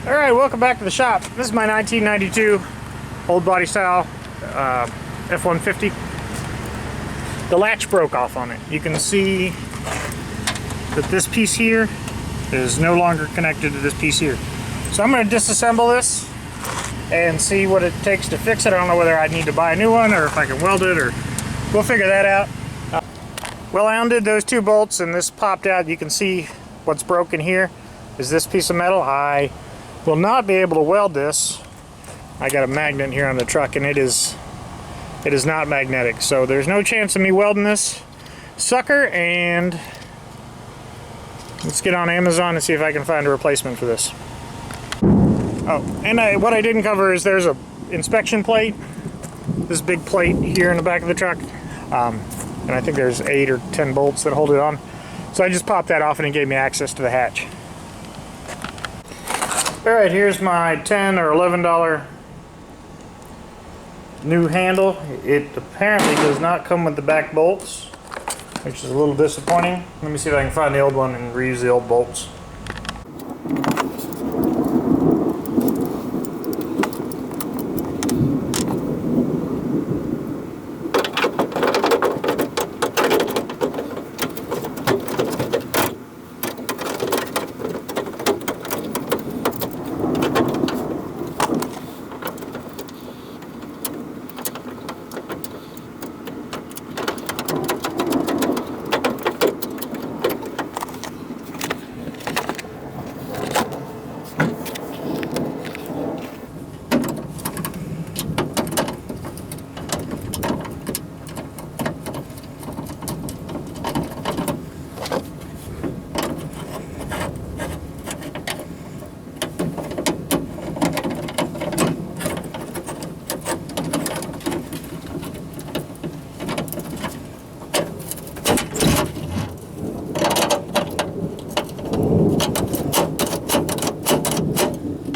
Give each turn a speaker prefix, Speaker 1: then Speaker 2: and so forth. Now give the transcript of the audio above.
Speaker 1: Alright, welcome back to the shop. This is my 1992 old body style F150. The latch broke off on it. You can see that this piece here is no longer connected to this piece here. So I'm going to disassemble this and see what it takes to fix it. I don't know whether I need to buy a new one or if I can weld it, or we'll figure that out. Well, I undid those two bolts and this popped out. You can see what's broken here is this piece of metal. I will not be able to weld this. I got a magnet here on the truck and it is not magnetic, so there's no chance of me welding this sucker. And let's get on Amazon and see if I can find a replacement for this. Oh, and what I didn't cover is there's a inspection plate, this big plate here in the back of the truck, and I think there's 8 or 10 bolts that hold it on. So I just popped that off and it gave me access to the hatch. Alright, here's my $10 or $11 new handle. It apparently does not come with the back bolts, which is a little disappointing. Let me see if I can find the old one and reuse the old bolts.